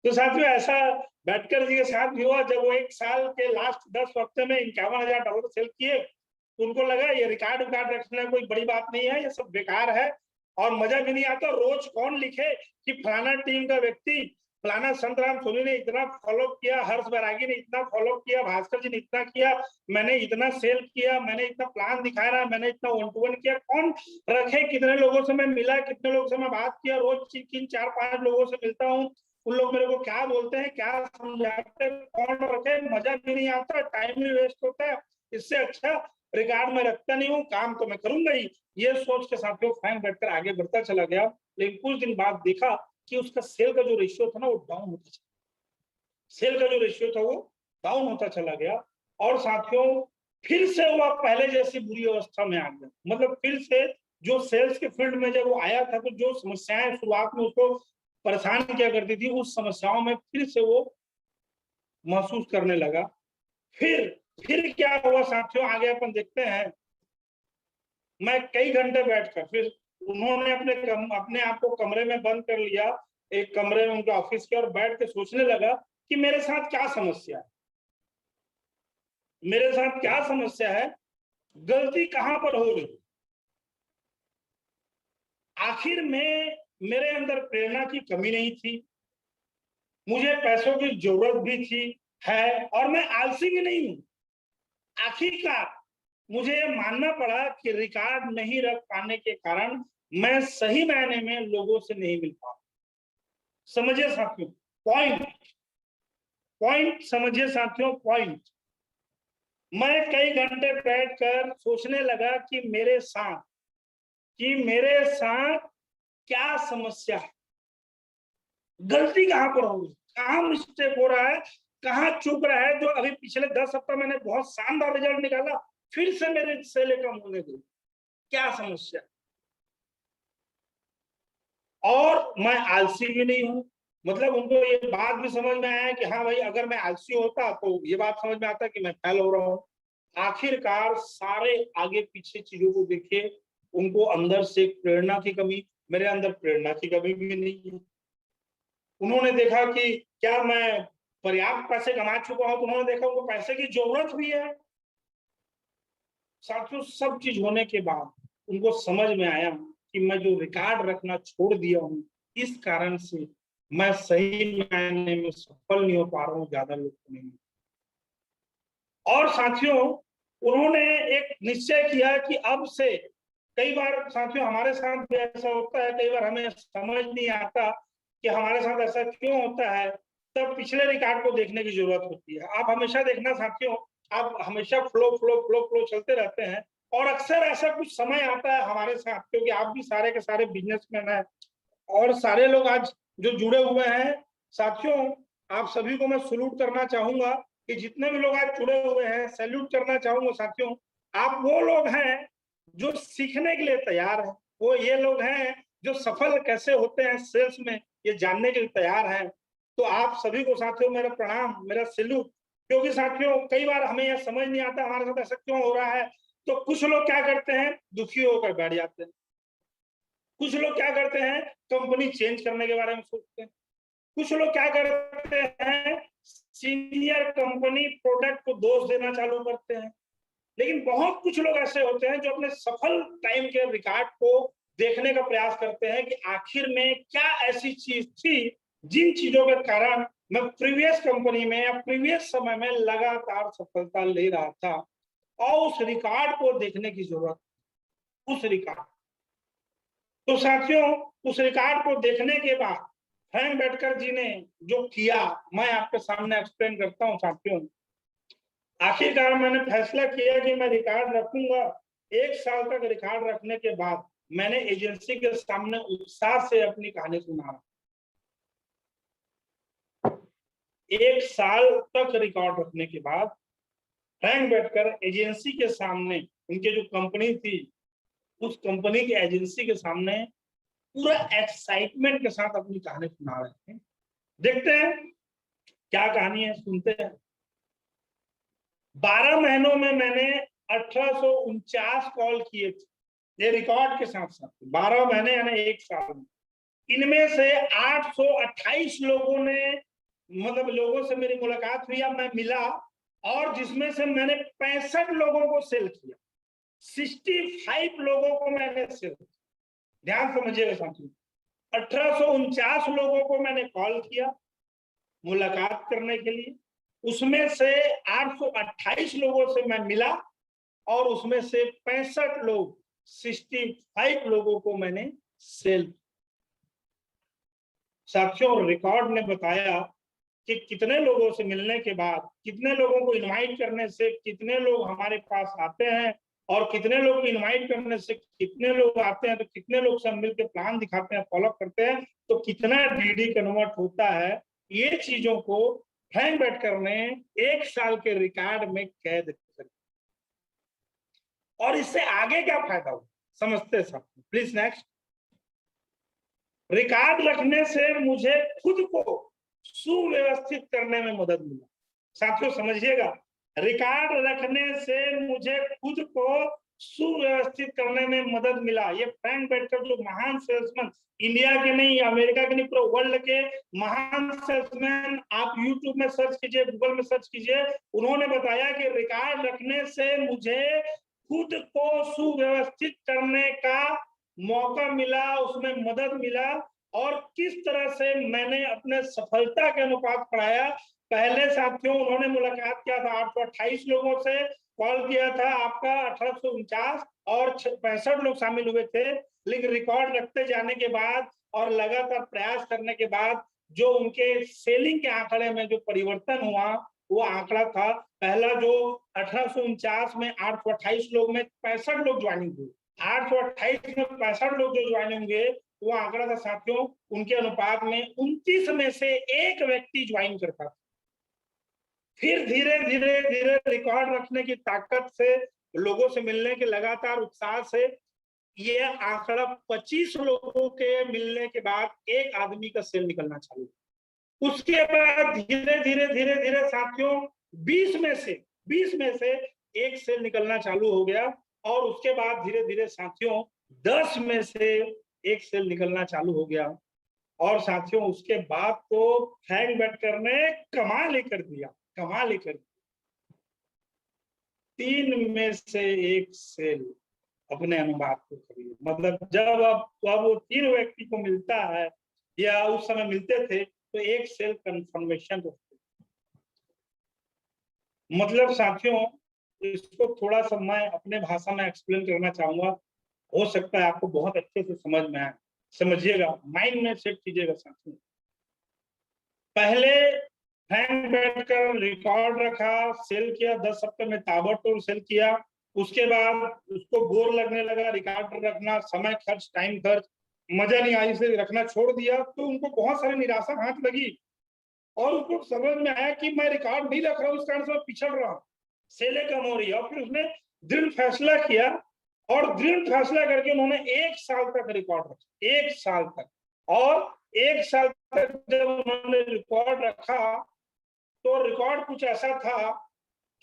तो साथियों, ऐसा बैठकर जी के साथ भी हुआ। जब वो 1 साल के लास्ट 10 हफ्ते में $51,000 सेल किए, तो उनको लगा ये रिकॉर्ड रखना कोई बड़ी बात नहीं है, ये सब बेकार है, और मजा भी नहीं आता। रोज कौन लिखे कि फलाना टीम का व्यक्ति फलाना संतराम सोनी ने इतना फॉलो किया, हर्ष बैरागी ने इतना फॉलो किया, भास्कर जी ने इतना किया, मैंने इतना सेल किया, मैंने इतना प्लान दिखाया, मैंने इतना 1-to-1 किया। कौन रखे, कितने लोगों से मैं मिला, कितने लोगों से मैं बात किया, रोज 3-4-5 लोगों से मिलता हूँ, उन लोग मेरे को क्या बोलते हैं, क्या समझाते हैं, कौन रखे, मजा भी नहीं आता, टाइम भी वेस्ट होता है। इससे अच्छा रिकॉर्ड में रखता नहीं हूँ, काम तो मैं करूंगा ही। ये सोच के साथियों फैन बैठकर आगे बढ़ता चला गया। लेकिन कुछ दिन बाद देखा कि उसका सेल का जो रेशियो था ना वो डाउन होता चला, सेल का जो रेशियो था वो डाउन होता चला गया। और साथियों फिर से वो पहले जैसी बुरी अवस्था में आ गया। मतलब फिर से जो सेल्स के फील्ड में जब वो आया था तो जो समस्याएं शुरुआत में उसको परेशान किया करती थी, उस समस्याओं में फिर से वो महसूस करने लगा। फिर क्या हुआ साथियों, आगे अपन देखते हैं। मैं कई घंटे बैठकर, फिर उन्होंने अपने आप को कमरे में बंद कर लिया, एक कमरे में उनका ऑफिस के, और बैठ के सोचने लगा कि मेरे साथ क्या समस्या है, मेरे साथ क्या समस्या है, गलती कहां पर हो रही, आखिर में मेरे अंदर प्रेरणा की कमी नहीं थी, मुझे पैसों की जरूरत भी थी है, और मैं आलसी भी नहीं हूं। आखिरकार मुझे ये मानना पड़ा कि रिकॉर्ड नहीं रख पाने के कारण मैं सही मायने में लोगों से नहीं मिल पा। समझिए साथियों पॉइंट समझिए साथियों पॉइंट। मैं कई घंटे बैठकर सोचने लगा कि मेरे साथ क्या समस्या है, गलती कहां पर हो रही, कहां मिस्टेक हो रहा है, कहां चूक रहा है। जो अभी पिछले 10 हफ्ता मैंने बहुत शानदार रिजल्ट निकाला, फिर से मेरे सेल कम होने दो, क्या समस्या। और मैं आलसी भी नहीं हूं। मतलब उनको ये बात भी समझ में आया कि हाँ भाई, अगर मैं आलसी होता तो ये बात समझ में आता कि मैं फेल हो रहा हूं। आखिरकार सारे आगे पीछे चीजों को देखे, उनको अंदर से प्रेरणा की कमी, मेरे अंदर प्रेरणा की कमी भी नहीं है। उन्होंने देखा कि क्या मैं पर्याप्त पैसे कमा चुका हूं, तो उन्होंने देखा उनको पैसे की जरूरत भी है। साथियों सब चीज होने के बाद उनको समझ में आया कि मैं जो रिकॉर्ड रखना छोड़ दिया हूं, इस कारण से मैं सही मायने में सफल नहीं हो पा रहा हूं ज्यादा लोग नहीं। और साथियों उन्होंने एक निश्चय किया कि अब से, कई बार साथियों हमारे साथ भी ऐसा होता है, कई बार हमें समझ नहीं आता कि हमारे साथ ऐसा क्यों होता है, तब पिछले रिकॉर्ड को देखने की जरूरत होती है। आप हमेशा देखना साथियों, आप हमेशा फ्लो चलते रहते हैं, और अक्सर ऐसा कुछ समय आता है हमारे साथ, क्योंकि आप भी सारे के सारे बिजनेसमैन हैं और सारे लोग आज जो जुड़े हुए हैं साथियों, आप सभी को मैं सैल्यूट करना चाहूंगा कि जितने भी लोग आज जुड़े हुए हैं, सैल्यूट करना चाहूंगा साथियों। आप वो लोग हैं जो सीखने के लिए तैयार हैं, वो ये लोग हैं जो सफल कैसे होते हैं सेल्स में, ये जानने के लिए तैयार हैं। तो आप सभी को साथियों मेरा प्रणाम, मेरा सैल्यूट। क्योंकि साथियों कई बार हमें यह समझ नहीं आता हमारे साथ ऐसा क्यों हो रहा है। तो कुछ लोग क्या करते हैं, दुखी होकर बैठ जाते हैं। कुछ लोग क्या करते हैं, कंपनी चेंज करने के बारे में सोचते हैं। कुछ लोग क्या करते हैं, सीनियर कंपनी प्रोडक्ट को दोष देना चालू करते हैं। लेकिन बहुत कुछ लोग ऐसे होते हैं जो अपने सफल टाइम के रिकॉर्ड को देखने का प्रयास करते हैं कि आखिर में क्या ऐसी चीज थी जिन चीजों के कारण मैं प्रीवियस कंपनी में या प्रीवियस समय में लगातार सफलता ले रहा था, और उस रिकॉर्ड को देखने की जरूरत, उस रिकॉर्ड। तो साथियों उस रिकॉर्ड को देखने के बाद फ्रैंक बेटकर जी ने जो किया, मैं आपके सामने एक्सप्लेन करता हूं साथियों। आखिरकार मैंने फैसला किया कि मैं रिकॉर्ड रखूंगा। 1 साल तक रिकॉर्ड रखने के बाद मैंने एजेंसी के सामने उत्साह से अपनी कहानी सुना। 1 साल तक रिकॉर्ड रखने के बाद फ्रैंक बेटकर एजेंसी के सामने, उनके जो कंपनी थी उस कंपनी की एजेंसी के सामने पूरा एक्साइटमेंट के साथ अपनी कहानी सुना रहे थे। देखते हैं क्या कहानी है, सुनते हैं। 12 महीनों में मैंने 1849 कॉल किए थे, ये रिकॉर्ड के साथ साथ 12 महीने यानी 1 साल में। इनमें से 828 लोगों ने, मतलब लोगों से मेरी मुलाकात हुई, मैं मिला, और जिसमें से मैंने 65 लोगों को सेल किया, 65 लोगों को मैंने सेल किया। ध्यान समझिएगा साथियों, 1849 लोगों को मैंने कॉल किया, मुलाकात करने के लिए। उसमें से 828 लोगों से मैं मिला और उसमें से 65 लोग 65 लोगों को मैंने सेल। साथियों, रिकॉर्ड ने बताया कि कितने लोगों से मिलने के बाद, कितने लोगों को इनवाइट करने से कितने लोग हमारे पास आते हैं, और कितने लोग इनवाइट करने से कितने लोग आते हैं, तो कितने लोग सब मिलकर प्लान दिखाते हैं, फॉलो करते हैं, तो कितना डीडी कन्वर्ट होता है। ये चीजों को फ्रैंक बेटकर ने 1 साल के रिकॉर्ड में कैद कर। और इससे आगे क्या फायदा हो समझते सब। Please next. रिकॉर्ड रखने से मुझे खुद को सुव्यवस्थित करने में मदद मिला। साथियों समझिएगा, रिकॉर्ड रखने से मुझे खुद को सुव्यवस्थित करने में मदद मिला। ये फ्रैंक बेटकर जो महान सेल्समैन, इंडिया के नहीं, अमेरिका के नहीं, पूरे वर्ल्ड के महान सेल्समैन, आप यूट्यूब में सर्च कीजिए, गूगल में सर्च कीजिए, उन्होंने बताया कि रिकॉर्ड रखने से मुझे खुद को सुव्यवस्थित करने का मौका मिला, उसमें मदद मिला। और किस तरह से मैंने अपने सफलता के अनुपात बढ़ाया। पहले साथियों उन्होंने मुलाकात किया था 828 लोगों से, कॉल किया था आपका 1849 और 65 लोग शामिल हुए थे। लेकिन रिकॉर्ड रखते जाने के बाद और लगातार प्रयास करने के बाद जो उनके सेलिंग के आंकड़े में जो परिवर्तन हुआ, वो आंकड़ा था पहला जो 1849 में 828 लोग में 65 लोग ज्वाइनिंग हुए, 828 में 65 लोग जो ज्वाइनिंग हुए, वो आंकड़ा था साथियों उनके अनुपात में 29 में से एक व्यक्ति ज्वाइन करता था। फिर धीरे धीरे धीरे रिकॉर्ड रखने की ताकत से, लोगों से मिलने के लगातार उत्साह से, ये आंकड़ा 25 लोगों के मिलने के बाद एक आदमी का सेल निकलना चालू। उसके बाद धीरे धीरे धीरे धीरे साथियों 20 में से एक सेल निकलना चालू हो गया। और उसके बाद धीरे धीरे साथियों 10 में से एक सेल निकलना चालू हो गया। और साथियों उसके बाद तो फ्रैंक बेटकर ने कमाल ही कर दिया, कमाल ही कर दिया। 3 में से एक सेल अपने अनुपात को करिए, मतलब जब अब वो 3 व्यक्ति को मिलता है या उस समय मिलते थे तो एक सेल कंफर्मेशन होती। मतलब साथियों इसको थोड़ा सा मैं अपने भाषा में एक्सप्लेन करना चाहूंगा, हो सकता है आपको बहुत अच्छे से समझ में आए। समझिएगा, माइंड में सेट कीजिएगा साथियों। पहले फ्रैंक बेटकर रिकॉर्ड रखा, सेल किया, 10 हफ्ते में ताबड़तोड़ सेल किया। उसके बाद उसको बोर लगने लगा रिकॉर्ड रखना, समय खर्च, टाइम खर्च, मजा नहीं आई, इसे रखना छोड़ दिया। तो उनको बहुत सारी निराशा हाथ लगी और उसको समझ में आया कि मैं रिकॉर्ड नहीं रख रहा हूँ, इस कारण से मैं पिछड़ रहा हूँ, सेलें कम हो रही है। और फिर उसने दृढ़ फैसला किया और दृढ़ फैसला करके उन्होंने 1 साल तक रिकॉर्ड रखा, 1 साल तक। और 1 साल तक जब उन्होंने रिकॉर्ड रखा तो रिकॉर्ड कुछ ऐसा था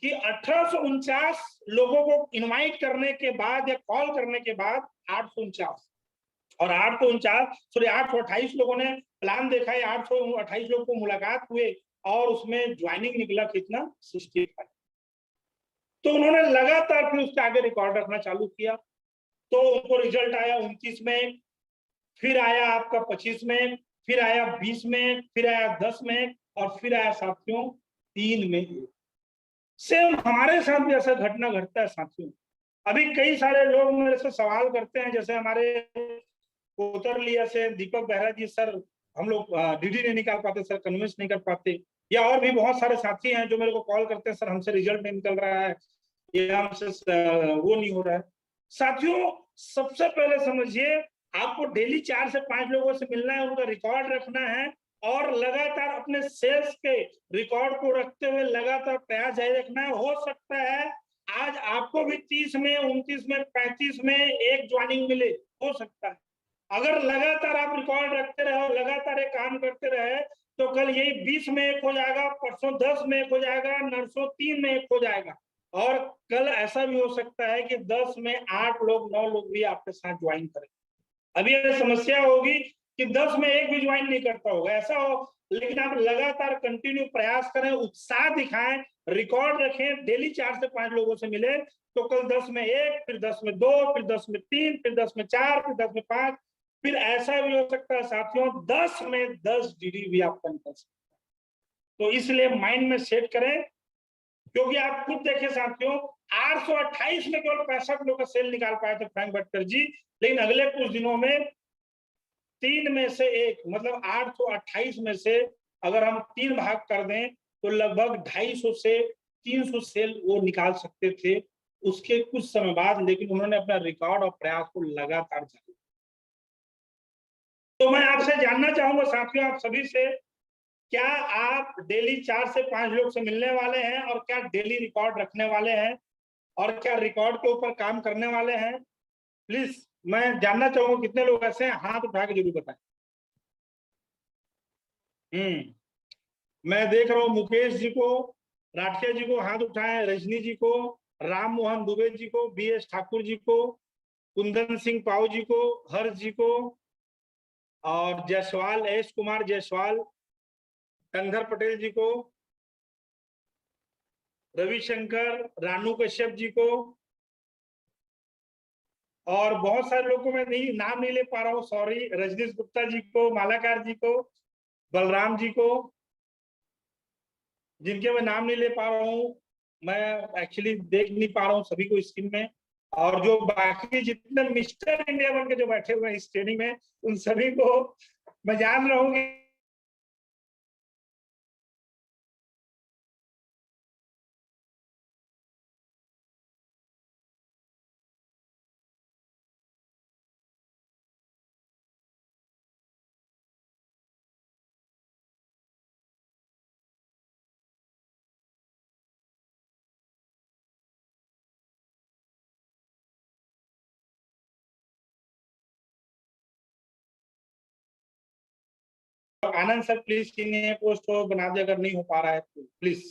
कि 1849 लोगों को इनवाइट करने के बाद या कॉल करने के बाद 849 और 828 लोगों ने प्लान देखा है, 828 लोगों को मुलाकात हुए और उसमें ज्वाइनिंग निकला कितना 65। तो उन्होंने लगातार फिर उसके आगे रिकॉर्ड रखना चालू किया। तो उनको रिजल्ट आया 29 में, फिर आया आपका 25 में, फिर आया 20 में, फिर आया 10 में और फिर आया साथियों 3 में। सेम हमारे साथ भी ऐसा घटना घटता है साथियों। अभी कई सारे लोग मेरे से सवाल करते हैं, जैसे हमारे कोतरलिया से दीपक बेहरा जी, सर हम लोग डीडी नहीं निकाल पाते सर, कन्विंस नहीं कर पाते। या और भी बहुत सारे साथी हैं जो मेरे को कॉल करते हैं, सर हमसे रिजल्ट नहीं निकल रहा है, ये हमसे वो नहीं हो रहा है। साथियों सबसे पहले समझिए, आपको डेली 4 से 5 लोगों से मिलना है, उनका रिकॉर्ड रखना है और लगातार अपने सेल्स के रिकॉर्ड को रखते हुए लगातार प्रयास जारी रखना है। हो सकता है आज आपको भी 30 में, 29 में, 35 में एक ज्वाइनिंग मिले, हो सकता है। अगर लगातार आप रिकॉर्ड रखते रहे, लगातार एक काम करते रहे, तो कल यही 20 में एक हो जाएगा, परसों 10 में एक हो जाएगा, नरसों 3 में एक हो जाएगा। और कल ऐसा भी हो सकता है कि 10 में 8 लोग, 9 लोग भी आपके साथ ज्वाइन करें। अभी ये समस्या होगी कि 10 में एक भी ज्वाइन नहीं करता होगा, ऐसा हो। लेकिन आप लगातार कंटिन्यू प्रयास करें, उत्साह दिखाएं, रिकॉर्ड रखें, डेली 4 से 5 लोगों से मिले, तो कल 10 में 1, फिर 10 में 2, फिर 10 में 3, फिर 10 में 4, फिर 10 में 5, फिर ऐसा भी हो सकता है साथियों 10 में 10 डीडी भी आपका निकल सकता है। तो इसलिए माइंड में सेट करें, क्योंकि आप खुद देखिए साथियों 828 में केवल 65 लोग का सेल निकाल पाए थे फ्रैंक बटकर जी, लेकिन अगले कुछ दिनों में 3 में से 1 मतलब 828 में से अगर हम 3 भाग कर दें तो लगभग 250 से 300 सेल वो निकाल सकते थे उसके कुछ समय बाद, लेकिन उन्होंने अपना रिकॉर्ड और प्रयास को लगातार जारी। तो मैं आपसे जानना चाहूंगा साथियों, आप सभी से, क्या आप डेली 4 से 5 लोग से मिलने वाले हैं और क्या डेली रिकॉर्ड रखने वाले हैं और क्या रिकॉर्ड के ऊपर काम करने वाले हैं? प्लीज मैं जानना चाहूंगा कितने लोग ऐसे हैं, हाथ उठा के जरूर बताएं। मैं देख रहा हूँ मुकेश जी को, राठिया जी को हाथ उठाए, रजनी जी को, राम मोहन दुबे जी को, BS ठाकुर जी को, कुंदन सिंह पाऊ जी को, हर्ष जी को, और जायसवाल एस कुमार जायसवाल, कंधर पटेल जी को, रविशंकर, रानू कश्यप जी को, और बहुत सारे लोगों को मैं नाम नहीं ले पा रहा हूँ, सॉरी, रजनीश गुप्ता जी को, मालाकार जी को, बलराम जी को, जिनके मैं नाम नहीं ले पा रहा हूँ, मैं एक्चुअली देख नहीं पा रहा हूँ सभी को स्क्रीन में, और जो बाकी जितने मिस्टर इंडिया बन के जो बैठे हुए हैं इस ट्रेनिंग में, उन सभी को मैं जान रहा हूँ कि आनंद सर प्लीज किन्हीं पोस्ट को बना दे अगर नहीं हो पा रहा है तो प्लीज।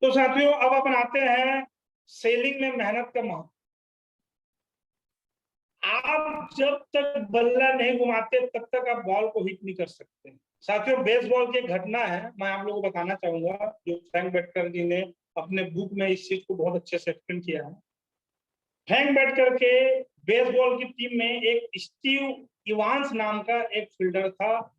तो साथियों अब अपन आते हैं सेलिंग में मेहनत का महत्व। आप जब तक बल्ला नहीं घुमाते तब तक आप बॉल को हिट नहीं कर सकते। साथियों बेसबॉल की एक घटना है, मैं आप लोगों को बताना चाहूंगा, जो फ्रैंक बेटकर जी ने अपने बुक में इस चीज को बहुत अच्छे से एक्सप्लेन किया है। फ्रैंक बेटकर के बेसबॉल की टीम में एक स्टीव इवांस नाम का एक फील्डर था,